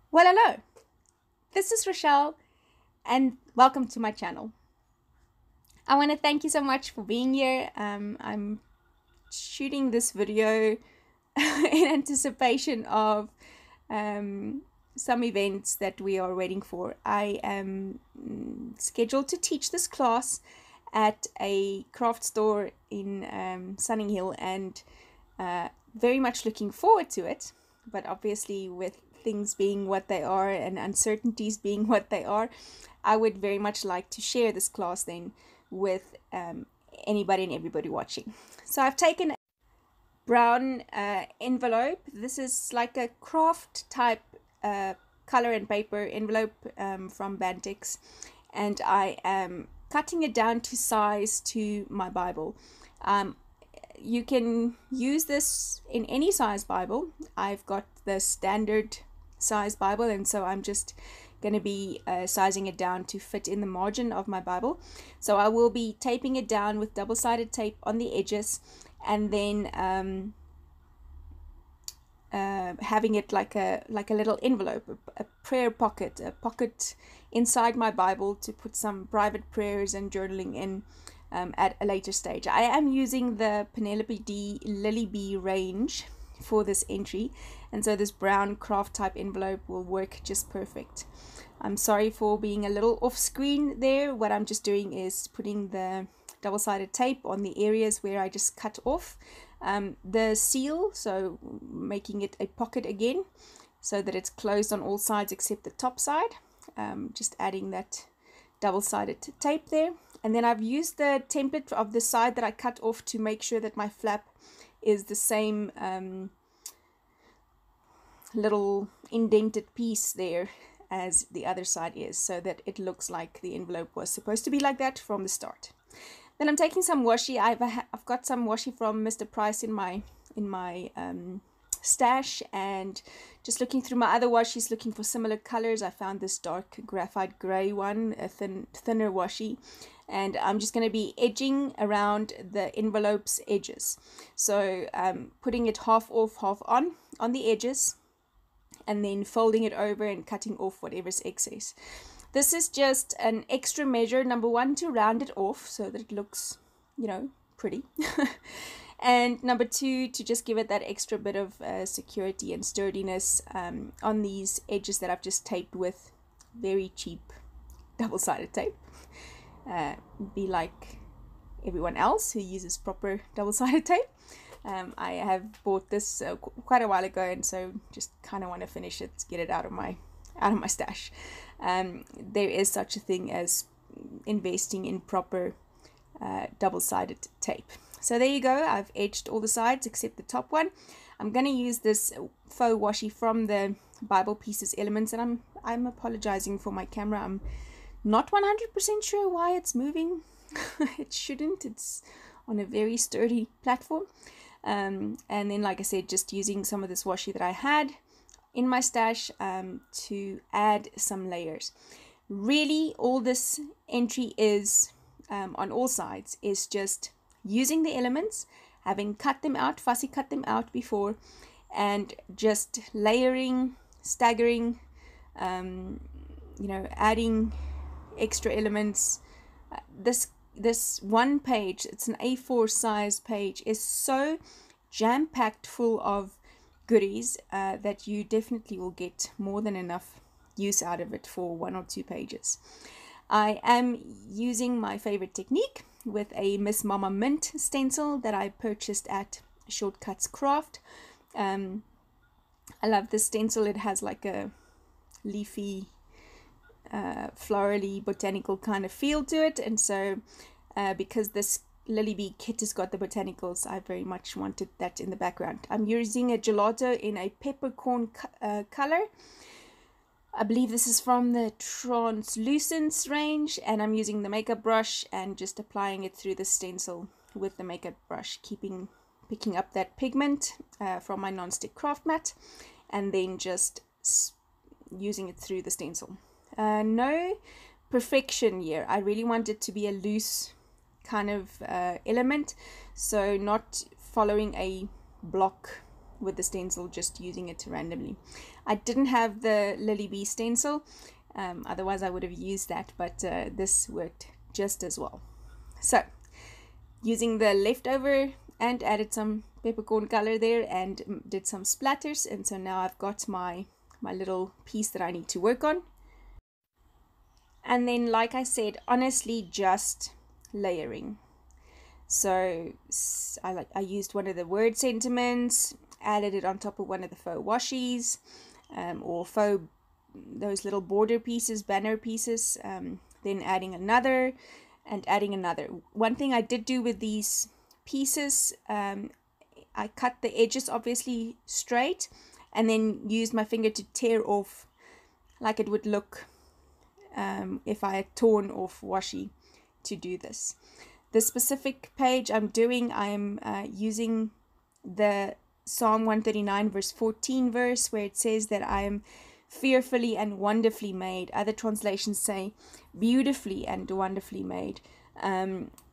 Well, hello. This is Rochelle, and welcome to my channel. I want to thank you so much for being here. I'm shooting this video in anticipation of some events that we are waiting for. I am scheduled to teach this class at a craft store in Sunning Hill, and very much looking forward to it. But obviously, with things being what they are and uncertainties being what they are, I would very much like to share this class then with anybody and everybody watching. So I've taken a brown envelope. This is like a craft type color and paper envelope from Bantex, and I am cutting it down to size to my Bible. You can use this in any size Bible. I've got the standard size Bible, and so I'm just going to be sizing it down to fit in the margin of my Bible. So I will be taping it down with double-sided tape on the edges, and then having it like a little envelope, a prayer pocket, a pocket inside my Bible to put some private prayers and journaling in at a later stage. I am using the Penelope LilyBee range for this entry, and so this brown craft type envelope will work just perfect. I'm sorry for being a little off screen there. What I'm just doing is putting the double-sided tape on the areas where I just cut off the seal, so making it a pocket again so that it's closed on all sides except the top side. Just adding that double-sided tape there, and then I've used the template of the side that I cut off to make sure that my flap is the same little indented piece there as the other side is, so that it looks like the envelope was supposed to be like that from the start. Then I'm taking some washi. I've got some washi from Mr. Price in my stash, and just looking through my other washes looking for similar colors, I found this dark graphite gray one, a thinner washi, and I'm just going to be edging around the envelope's edges. So putting it half off, half on the edges, and then folding it over and cutting off whatever's excess. This is just an extra measure, number one, to round it off so that it looks, pretty. And number two, to just give it that extra bit of security and sturdiness on these edges that I've just taped with very cheap double-sided tape. Be like everyone else who uses proper double-sided tape. I have bought this quite a while ago, and so just kind of want to finish it, get it out of my stash. There is such a thing as investing in proper double-sided tape. So there you go. I've edged all the sides except the top one. I'm going to use this faux washi from the Bible Pieces Elements, and I'm apologizing for my camera. I'm not 100% sure why it's moving. It shouldn't. It's on a very sturdy platform. And then, like I said, just using some of this washi that I had in my stash to add some layers. Really, all this entry is on all sides is just using the elements, having cut them out, fussy cut them out before, and just layering, staggering, adding extra elements. This one page, it's an A4 size page, is so jam-packed full of goodies that you definitely will get more than enough use out of it for 1 or 2 pages. I am using my favorite technique with a Miss Mama Mint stencil that I purchased at Shortcuts Craft. I love this stencil. It has like a leafy, florally, botanical kind of feel to it, and so because this LilyBee kit has got the botanicals, I very much wanted that in the background. I'm using a gelato in a peppercorn color. I believe this is from the Translucence range, and I'm using the makeup brush and just applying it through the stencil with the makeup brush, picking up that pigment from my non-stick craft mat, and then just using it through the stencil. No perfection here. I really want it to be a loose kind of element, so not following a block with the stencil, just using it randomly. I didn't have the LilyBee stencil, otherwise I would have used that, but this worked just as well. So using the leftover and added some peppercorn color there and did some splatters, and so now I've got my little piece that I need to work on. And then, like I said, honestly, just layering. So I used one of the word sentiments, added it on top of one of the faux washies, or faux, those little border pieces, banner pieces, then adding another and adding another. One thing I did do with these pieces, I cut the edges obviously straight and then used my finger to tear off like it would look if I had torn off washi to do this. The specific page I'm doing, I'm using the Psalm 139 verse 14 verse, where it says that I am fearfully and wonderfully made. Other translations say beautifully and wonderfully made,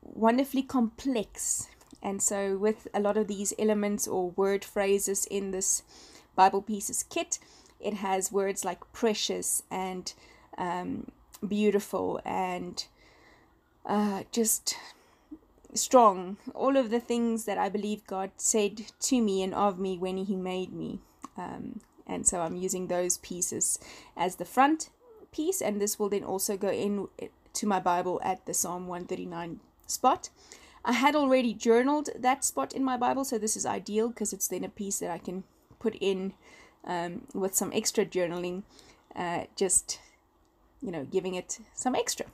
wonderfully complex. And so with a lot of these elements or word phrases in this Bible Pieces kit, it has words like precious and beautiful and just strong, all of the things that I believe God said to me and of me when He made me. And so I'm using those pieces as the front piece, and this will then also go in to my Bible at the Psalm 139 spot. I had already journaled that spot in my Bible, so this is ideal because it's then a piece that I can put in with some extra journaling, just, you know, giving it some extra.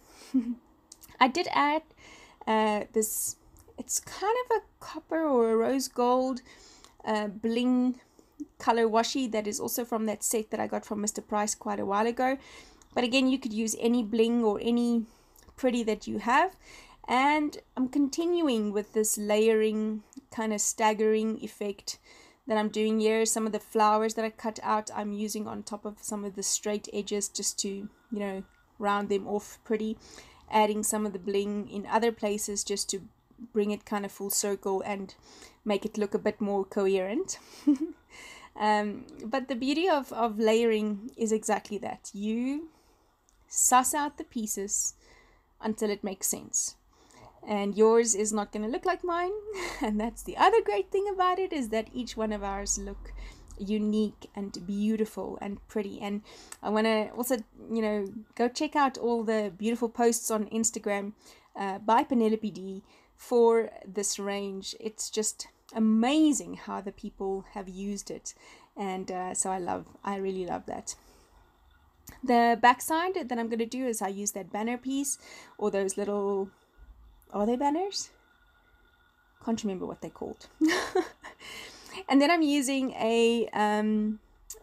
I did add this, it's kind of a copper or a rose gold bling color washi that is also from that set that I got from Mr. Price quite a while ago. But again, you could use any bling or any pretty that you have. And I'm continuing with this layering, kind of staggering effect that I'm doing here. Some of the flowers that I cut out, I'm using on top of some of the straight edges just to, you know, round them off pretty. Adding some of the bling in other places just to bring it kind of full circle and make it look a bit more coherent. But the beauty of layering is exactly that. You suss out the pieces until it makes sense. And yours is not going to look like mine. And that's the other great thing about it, is that each one of ours look unique and beautiful and pretty. And I want to also, you know, go check out all the beautiful posts on Instagram by Penelope D for this range. It's just amazing how the people have used it, and so I really love that. The backside that I'm going to do is I use that banner piece, or those little, are they banners? Can't remember what they're called. And then I'm using a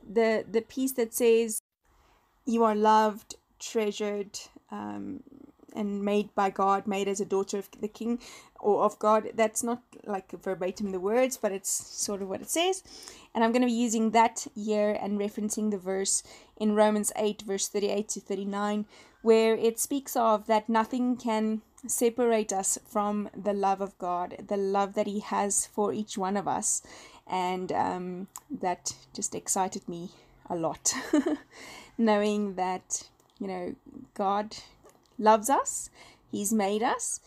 the piece that says, "You are loved, treasured, and made by God, made as a daughter of the King," or of God. That's not like verbatim the words, but it's sort of what it says. And I'm going to be using that here and referencing the verse in Romans 8 verse 38 to 39, where it speaks of that nothing can separate us from the love of God, the love that He has for each one of us. And that just excited me a lot, knowing that, you know, God loves us, He's made us,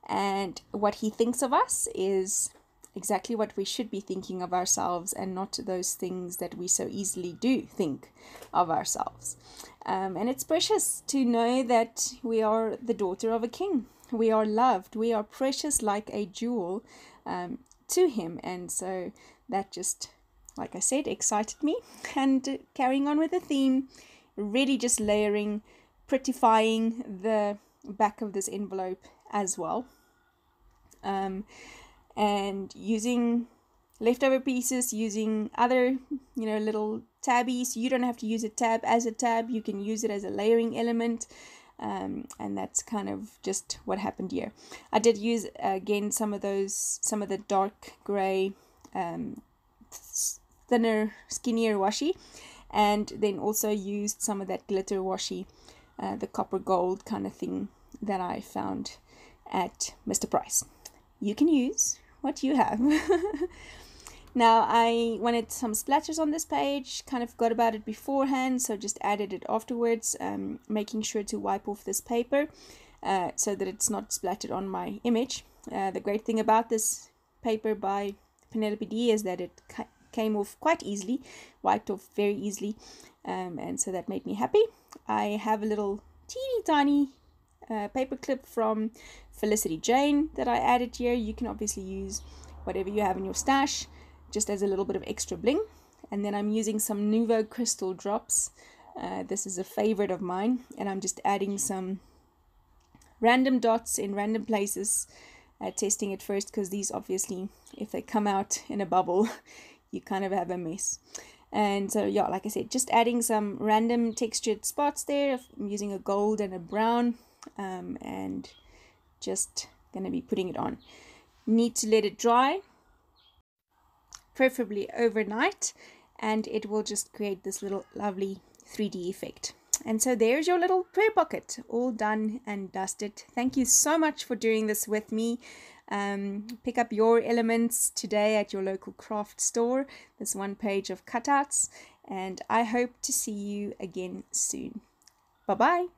and what He thinks of us is exactly what we should be thinking of ourselves, and not those things that we so easily do think of ourselves. And it's precious to know that we are the daughter of a king. We are loved. We are precious like a jewel to Him. And so that just, like I said, excited me. And carrying on with the theme, really just layering, prettifying the back of this envelope as well. And using leftover pieces, using other, you know, little tabbies. You don't have to use a tab as a tab. You can use it as a layering element. And that's kind of just what happened here. I did use, again, some of the dark gray, thinner, skinnier washi, and then also used some of that glitter washi, the copper gold kind of thing that I found at Mr. Price. You can use what you have. Now I wanted some splatters on this page, kind of forgot about it beforehand, so just added it afterwards, making sure to wipe off this paper so that it's not splattered on my image. The great thing about this paper by Penelope D is that it came off quite easily, wiped off very easily, and so that made me happy. I have a little teeny tiny paper clip from Felicity Jane that I added here. You can obviously use whatever you have in your stash, just as a little bit of extra bling. And then I'm using some Nouveau crystal drops. This is a favorite of mine, and I'm just adding some random dots in random places, testing it first, because these obviously, if they come out in a bubble, you kind of have a mess. And so yeah, like I said, just adding some random textured spots there. I'm using a gold and a brown, and just going to be putting it on. Need to let it dry, preferably overnight, and it will just create this little lovely 3D effect. And so there's your little prayer pocket, all done and dusted. Thank you so much for doing this with me. Pick up your elements today at your local craft store. There's one page of cutouts, and I hope to see you again soon. Bye-bye.